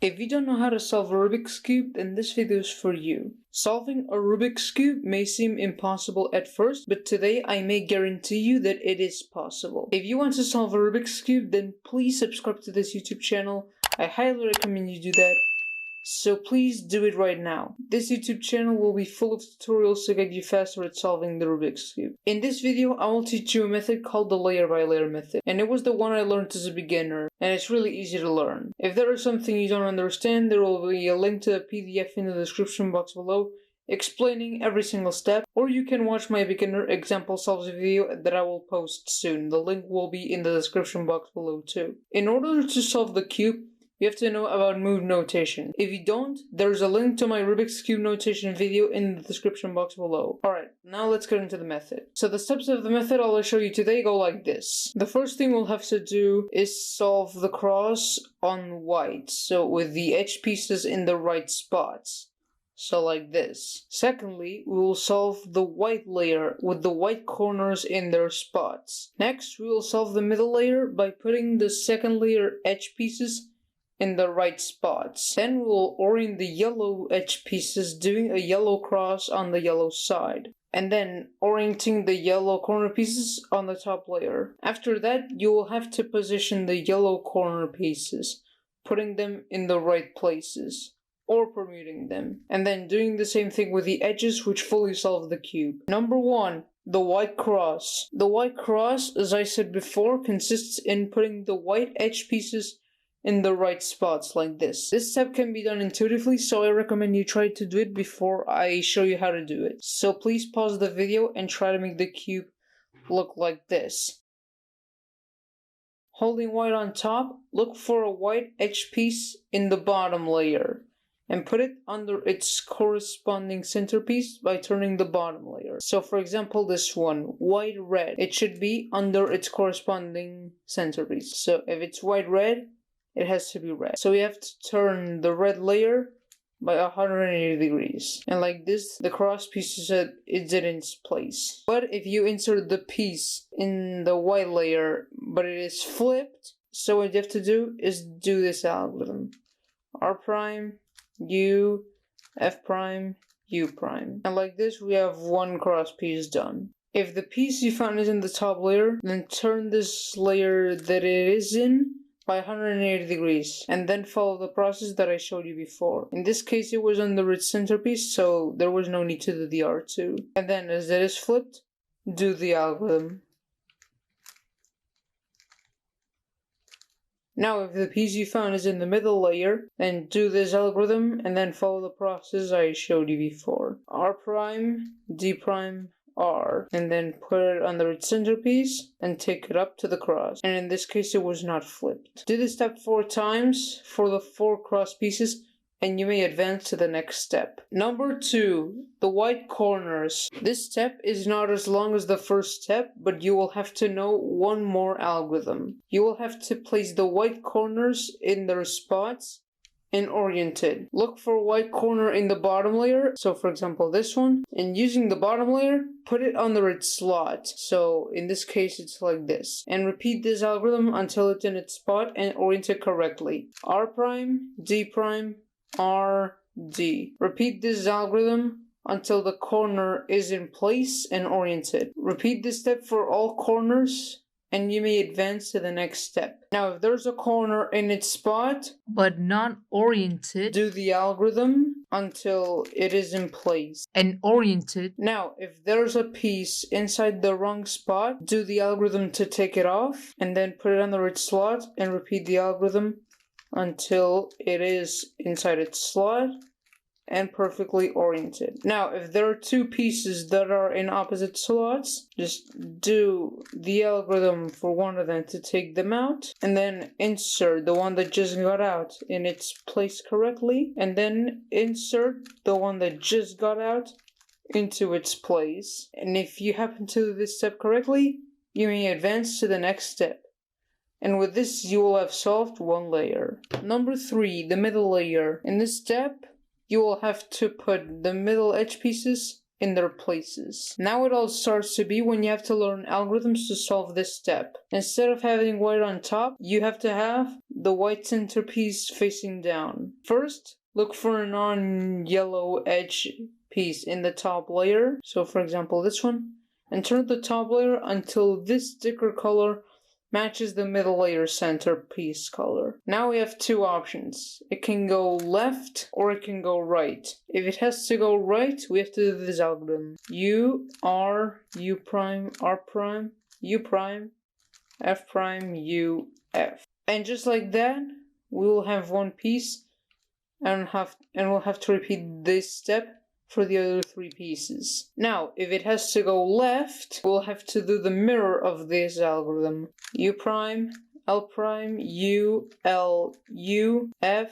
If you don't know how to solve a Rubik's Cube, then this video is for you. Solving a Rubik's Cube may seem impossible at first, but today I may guarantee you that it is possible. If you want to solve a Rubik's Cube, then please subscribe to this YouTube channel. I highly recommend you do that. So please do it right now. This YouTube channel will be full of tutorials to get you faster at solving the Rubik's Cube. In this video, I will teach you a method called the layer by layer method. And it was the one I learned as a beginner, and it's really easy to learn. If there is something you don't understand, there will be a link to a PDF in the description box below explaining every single step, or you can watch my beginner example solves video that I will post soon. The link will be in the description box below too. In order to solve the cube, you have to know about move notation. If you don't, there's a link to my Rubik's Cube notation video in the description box below. Alright, now let's get into the method. So the steps of the method I'll show you today go like this. The first thing we'll have to do is solve the cross on white, so with the edge pieces in the right spots. So like this. Secondly, we will solve the white layer with the white corners in their spots. Next, we will solve the middle layer by putting the second layer edge pieces in the right spots. Then we'll orient the yellow edge pieces doing a yellow cross on the yellow side, and then orienting the yellow corner pieces on the top layer. After that, you will have to position the yellow corner pieces, putting them in the right places, or permuting them, and then doing the same thing with the edges, which fully solve the cube. Number 1. The white cross. The white cross, as I said before, consists in putting the white edge pieces in the right spots like this. This step can be done intuitively, so I recommend you try to do it before I show you how to do it. So please pause the video and try to make the cube look like this. Holding white on top, look for a white edge piece in the bottom layer and put it under its corresponding centerpiece by turning the bottom layer. So for example, this one, white red, it should be under its corresponding centerpiece. So if it's white red, it has to be red. So we have to turn the red layer by 180 degrees. And like this, the cross piece is in its place. But if you insert the piece in the white layer, but it is flipped, so what you have to do is do this algorithm. R prime, U, F prime, U prime. And like this, we have one cross piece done. If the piece you found is in the top layer, then turn this layer that it is in by 180 degrees, and then follow the process that I showed you before. In this case, it was under its centerpiece, so there was no need to do the R2. And then, as it is flipped, do the algorithm. Now, if the piece you found is in the middle layer, then do this algorithm, and then follow the process I showed you before. R prime, D prime, R, and then put it under its centerpiece and take it up to the cross. And in this case, it was not flipped. Do this step 4 times for the 4 cross pieces, and you may advance to the next step. Number 2, the white corners. This step is not as long as the first step, but you will have to know one more algorithm. You will have to place the white corners in their spots and orient it. Look for a white corner in the bottom layer, so for example this one, and using the bottom layer, put it under its slot, so in this case it's like this, and repeat this algorithm until it's in its spot and orient it correctly. R prime, D prime, R, D. Repeat this algorithm until the corner is in place and oriented. Repeat this step for all corners, and you may advance to the next step. Now, if there's a corner in its spot, but not oriented, do the algorithm until it is in place and oriented. Now, if there's a piece inside the wrong spot, do the algorithm to take it off, and then put it under its slot, and repeat the algorithm until it is inside its slot and perfectly oriented. Now, if there are 2 pieces that are in opposite slots, just do the algorithm for one of them to take them out, and then insert the one that just got out in its place correctly, and then insert the one that just got out into its place. And if you happen to do this step correctly, you may advance to the next step. And with this, you will have solved one layer. Number 3, the middle layer. In this step, you will have to put the middle edge pieces in their places. Now it all starts to be when you have to learn algorithms to solve this step. Instead of having white on top, you have to have the white centerpiece facing down. First, look for a non-yellow edge piece in the top layer. So for example, this one. And turn the top layer until this sticker color matches the middle layer centerpiece color. Now we have two options. It can go left or it can go right. If it has to go right, we have to do this algorithm. U, R, U prime, R prime, U prime, F prime, U, F. And just like that, we will have one piece and we'll have to repeat this step for the other three pieces. Now, if it has to go left, we'll have to do the mirror of this algorithm. U prime, L prime, U, L, U, F,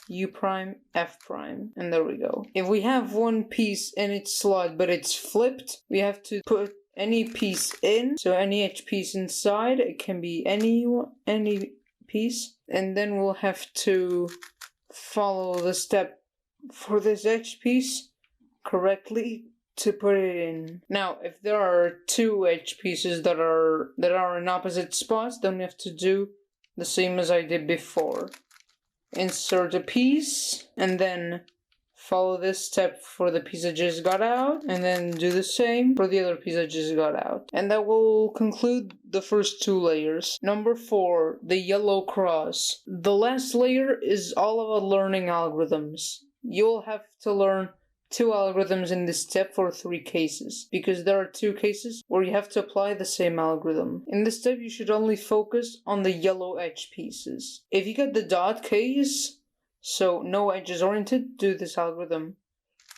U prime, F prime. And there we go. If we have one piece in its slot but it's flipped, we have to put any piece in. So any edge piece inside, it can be any piece. And then we'll have to follow the step for this edge piece correctly to put it in. Now, if there are two edge pieces that are in opposite spots, then we have to do the same as I did before. Insert a piece, and then follow this step for the piece that just got out, and then do the same for the other piece that just got out. And that will conclude the first two layers. Number 4, the yellow cross. The last layer is all about learning algorithms. You'll have to learn 2 algorithms in this step for 3 cases, because there are 2 cases where you have to apply the same algorithm. In this step, you should only focus on the yellow edge pieces. If you get the dot case, so no edges oriented, do this algorithm.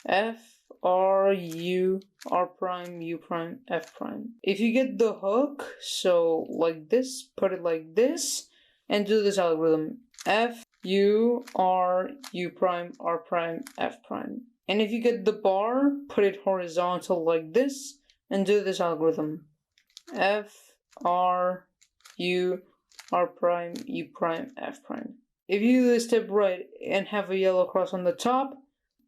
F, R, U, R prime, U prime, F prime. If you get the hook, so like this, put it like this, and do this algorithm. F, U, R, U prime, R prime, F prime. And if you get the bar, put it horizontal like this, and do this algorithm. F, R, U, R prime, U prime, F prime. If you do this step right and have a yellow cross on the top,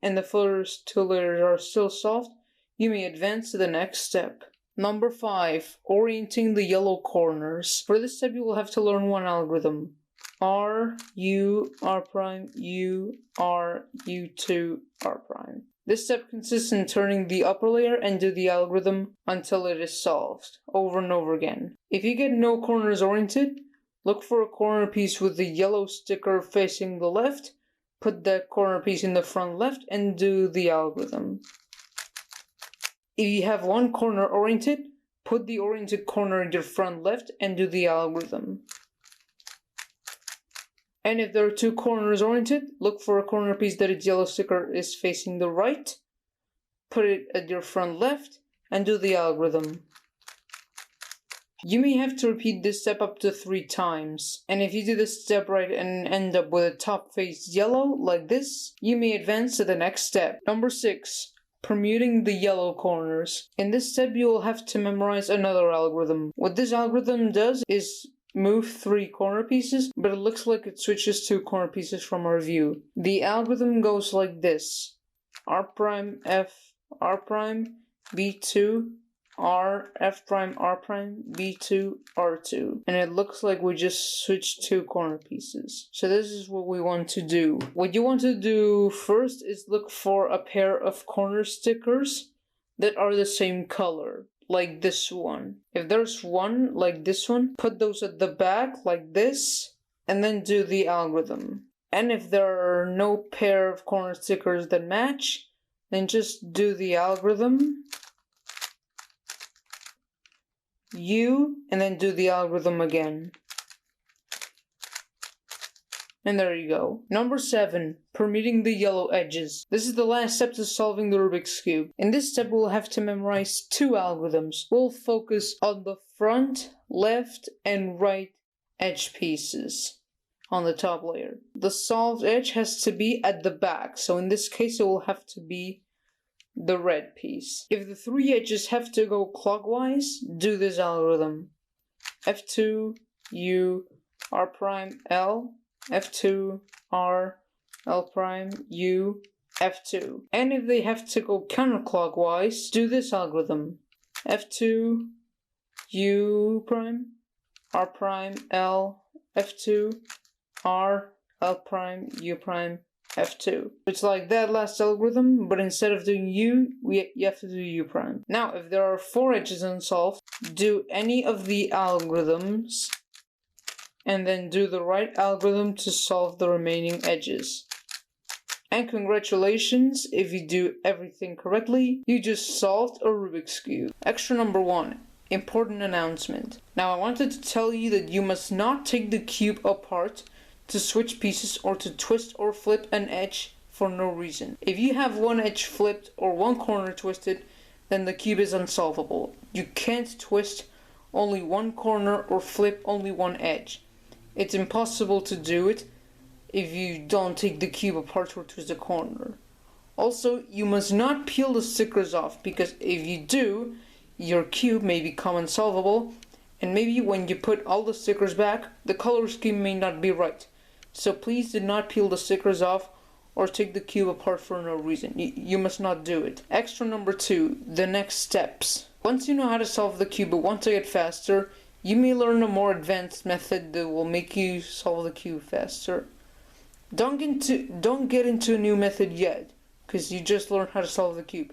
and the first 2 layers are still solved, you may advance to the next step. Number 5, orienting the yellow corners. For this step, you will have to learn one algorithm. R, U, R prime, U, R, U2, R prime. This step consists in turning the upper layer and do the algorithm until it is solved, over and over again. If you get no corners oriented, look for a corner piece with the yellow sticker facing the left, put that corner piece in the front left, and do the algorithm. If you have one corner oriented, put the oriented corner in your front left and do the algorithm. And if there are 2 corners oriented, look for a corner piece that its yellow sticker is facing the right, put it at your front left, and do the algorithm. You may have to repeat this step up to 3 times, and if you do this step right and end up with a top face yellow, like this, you may advance to the next step. Number 6, permuting the yellow corners. In this step, you will have to memorize another algorithm. What this algorithm does is move 3 corner pieces, but it looks like it switches 2 corner pieces from our view. The algorithm goes like this. R prime, F, R prime, B2, R, F prime, R prime, B2, R2. And it looks like we just switched 2 corner pieces. So this is what we want to do. What you want to do first is look for a pair of corner stickers that are the same color, like this one. If there's one like this one, put those at the back like this, and then do the algorithm. And if there are no pair of corner stickers that match, then just do the algorithm, U, and then do the algorithm again. And there you go. Number 7, permuting the yellow edges. This is the last step to solving the Rubik's Cube. In this step, we'll have to memorize 2 algorithms. We'll focus on the front, left, and right edge pieces on the top layer. The solved edge has to be at the back, so in this case, it will have to be the red piece. If the 3 edges have to go clockwise, do this algorithm. F2, U, R prime, L, F2, R, L prime, U, F2. And if they have to go counterclockwise, do this algorithm. F2, U prime, R prime, L, F2, R, L prime, U prime, F2. It's like that last algorithm, but instead of doing U, you have to do U prime. Now, if there are 4 edges unsolved, do any of the algorithms, and then do the right algorithm to solve the remaining edges. And congratulations, if you do everything correctly, you just solved a Rubik's Cube. Extra number 1. Important announcement. Now I wanted to tell you that you must not take the cube apart to switch pieces or to twist or flip an edge for no reason. If you have one edge flipped or one corner twisted, then the cube is unsolvable. You can't twist only one corner or flip only one edge. It's impossible to do it if you don't take the cube apart or twist a corner. Also, you must not peel the stickers off, because if you do, your cube may become unsolvable, and maybe when you put all the stickers back, the color scheme may not be right. So please do not peel the stickers off or take the cube apart for no reason. You must not do it. Extra number 2, the next steps. Once you know how to solve the cube but want to get faster, you may learn a more advanced method that will make you solve the cube faster. Don't get into a new method yet, because you just learned how to solve the cube.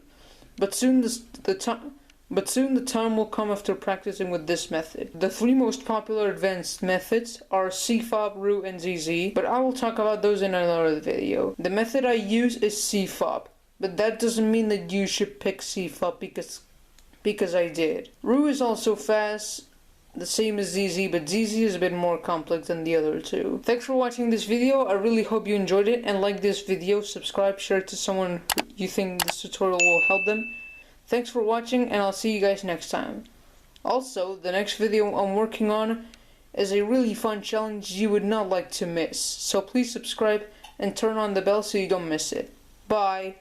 But soon the time will come after practicing with this method. The 3 most popular advanced methods are CFOB, RU, and ZZ, but I will talk about those in another video. The method I use is CFOB, but that doesn't mean that you should pick CFOB because I did. RU is also fast, the same as ZZ, but ZZ is a bit more complex than the other 2. Thanks for watching this video. I really hope you enjoyed it, and like this video, subscribe, share it to someone you think this tutorial will help them. Thanks for watching, and I'll see you guys next time. Also, the next video I'm working on is a really fun challenge you would not like to miss. So please subscribe and turn on the bell so you don't miss it. Bye!